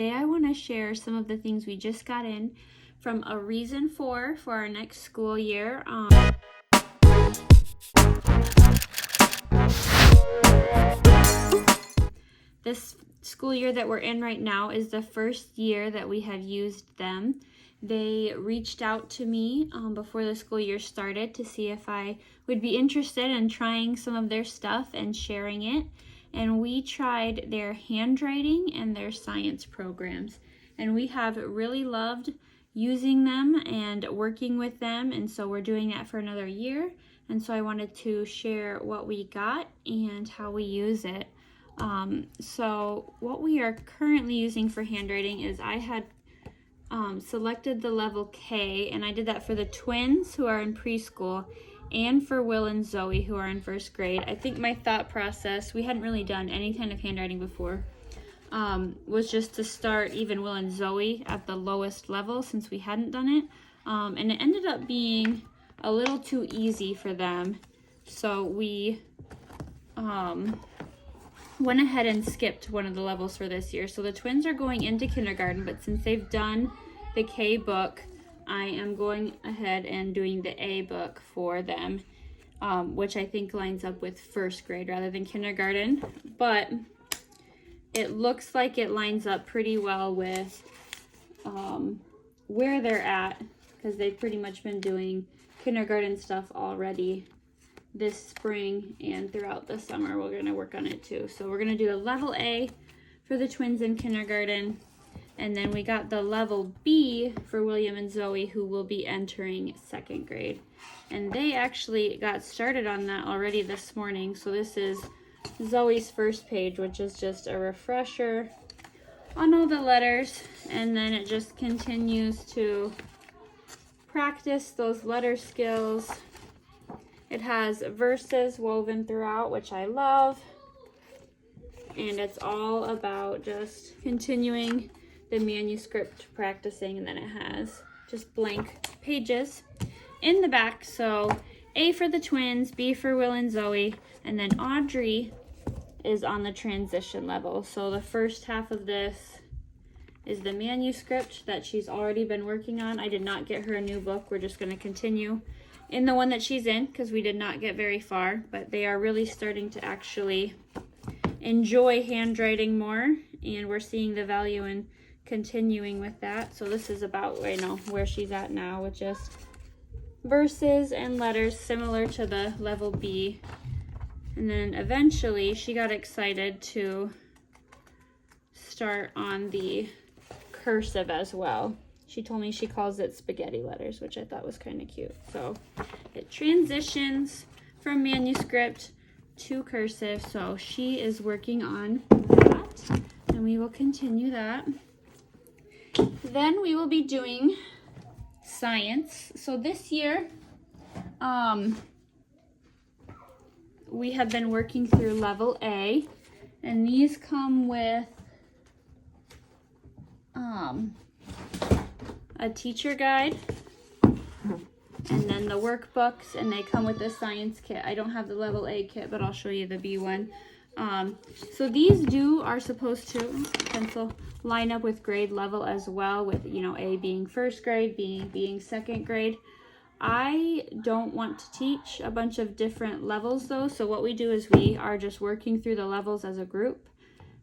Today I want to share some of the things we just got in from a reason for our next school year. This school year that we're in right now is the first year that we have used them. They reached out to me before the school year started to see if I would be interested in trying some of their stuff and sharing it. And we tried their handwriting and their science programs. And we have really loved using them and working with them. And so we're doing that for another year. And so I wanted to share what we got and how we use it. So what we are currently using for handwriting is I had selected the level K, and I did that for the twins who are in preschool and for Will and Zoe who are in first grade. I think my thought process, we hadn't really done any kind of handwriting before, was just to start even Will and Zoe at the lowest level since we hadn't done it. And it ended up being a little too easy for them. So we went ahead and skipped one of the levels for this year. So the twins are going into kindergarten, but since they've done the K book, I am going ahead and doing the A book for them, which I think lines up with first grade rather than kindergarten. But it looks like it lines up pretty well with where they're at, because they've pretty much been doing kindergarten stuff already this spring, and throughout the summer we're going to work on it too. So we're going to do a level A for the twins in kindergarten, and then we got the level B for William and Zoe, who will be entering second grade. And they actually got started on that already this morning. So this is Zoe's first page, which is just a refresher on all the letters, and then it just continues to practice those letter skills. It has verses woven throughout, which I love. And it's all about just continuing the manuscript practicing. And then it has just blank pages in the back. So A for the twins, B for Will and Zoe, and then Audrey is on the transition level. So the first half of this is the manuscript that she's already been working on. I did not get her a new book. We're just going to continue in the one that she's in because we did not get very far, but they are really starting to actually enjoy handwriting more, and we're seeing the value in continuing with that. So this is about where she's at now, with just verses and letters similar to the level B. And then eventually she got excited to start on the cursive as well. She told me she calls it spaghetti letters, which I thought was kind of cute. So it transitions from manuscript to cursive. So she is working on that, and we will continue that. Then we will be doing science. So this year, we have been working through level A, and these come with a teacher guide, and then the workbooks, and they come with the science kit. I don't have the level A kit, but I'll show you the B one. So these are supposed to, pencil, line up with grade level as well, with A being first grade, B being second grade. I don't want to teach a bunch of different levels though, so what we do is we are just working through the levels as a group.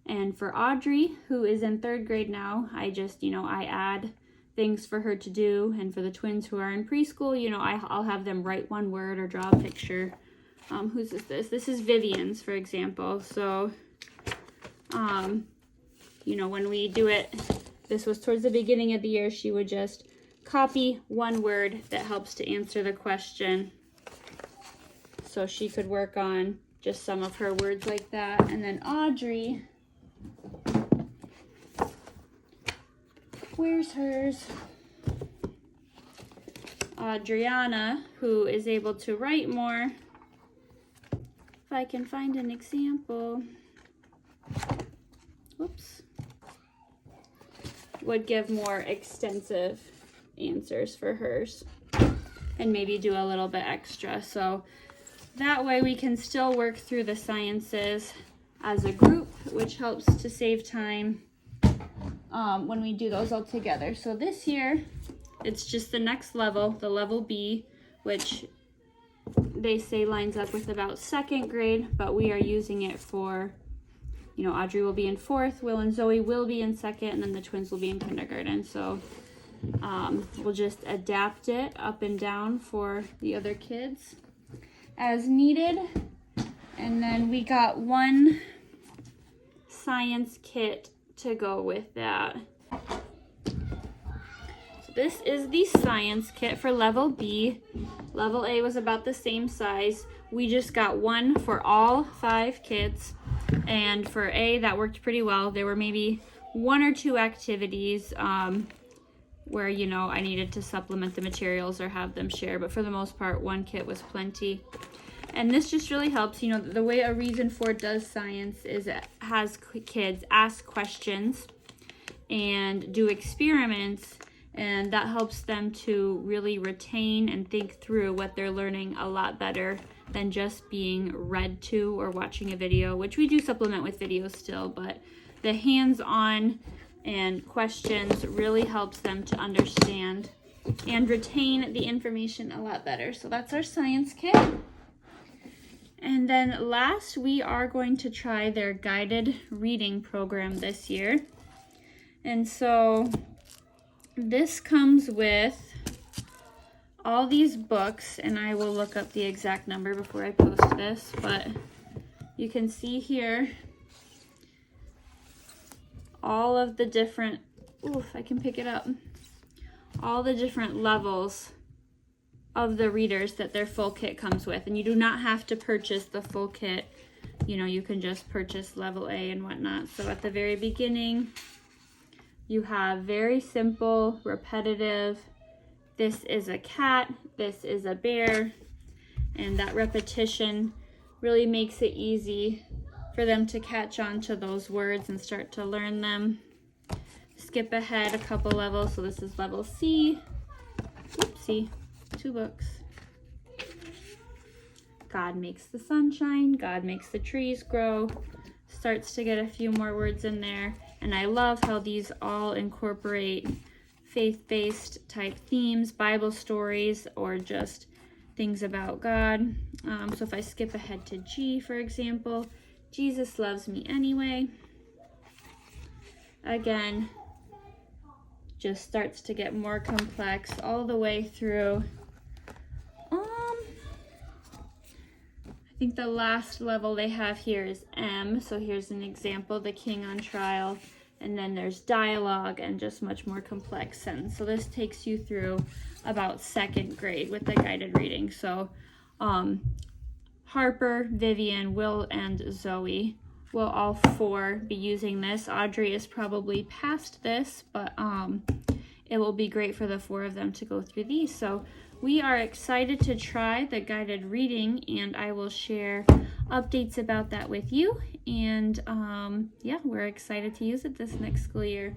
And for Audrey, who is in third grade now, I just, I add things for her to do. And for the twins who are in preschool, I'll have them write one word or draw a picture. Whose is this? This is Vivian's, for example. So, when we do it, this was towards the beginning of the year, she would just copy one word that helps to answer the question. So she could work on just some of her words like that. And then Audrey, where's hers? Adriana, who is able to write more. If I can find an example. Whoops. Would give more extensive answers for hers and maybe do a little bit extra. So that way we can still work through the sciences as a group, which helps to save time when we do those all together. So this year, it's just the next level, the level B, which they say lines up with about 2nd grade, but we are using it for, you know, Audrey will be in 4th, Will and Zoe will be in 2nd, and then the twins will be in kindergarten. So we'll just adapt it up and down for the other kids as needed. And then we got one science kit to go with that. So this is the science kit for level B. Level A was about the same size. We just got one for all 5 kids. And for A, that worked pretty well. There were maybe 1 or 2 activities where, you know, I needed to supplement the materials or have them share. But for the most part, 1 kit was plenty. And this just really helps. You know, the way A Reason For does science is it has kids ask questions and do experiments, and that helps them to really retain and think through what they're learning a lot better than just being read to or watching a video, which we do supplement with videos still, but the hands-on and questions really helps them to understand and retain the information a lot better. So that's our science kit. And then last, we are going to try their guided reading program this year. And so this comes with all these books, and I will look up the exact number before I post this, but you can see here all of the different, oof, I can pick it up, all the different levels of the readers that their full kit comes with. And you do not have to purchase the full kit. You know, you can just purchase level A and whatnot. So at the very beginning, you have very simple, repetitive, this is a cat, this is a bear, and that repetition really makes it easy for them to catch on to those words and start to learn them. Skip ahead a couple levels, so this is level C. Oopsie, 2 books. God makes the sunshine, God makes the trees grow. Starts to get a few more words in there. And I love how these all incorporate faith-based type themes, Bible stories, or just things about God. So if I skip ahead to G, for example, Jesus loves me anyway. Again, just starts to get more complex all the way through. I think the last level they have here is M. So here's an example, the king on trial. And then there's dialogue and just much more complex sentence. So this takes you through about 2nd grade with the guided reading. So Harper, Vivian, Will, and Zoe will all 4 be using this. Audrey is probably past this, but it will be great for the 4 of them to go through these. So we are excited to try the guided reading, and I will share updates about that with you. And yeah, we're excited to use it this next school year.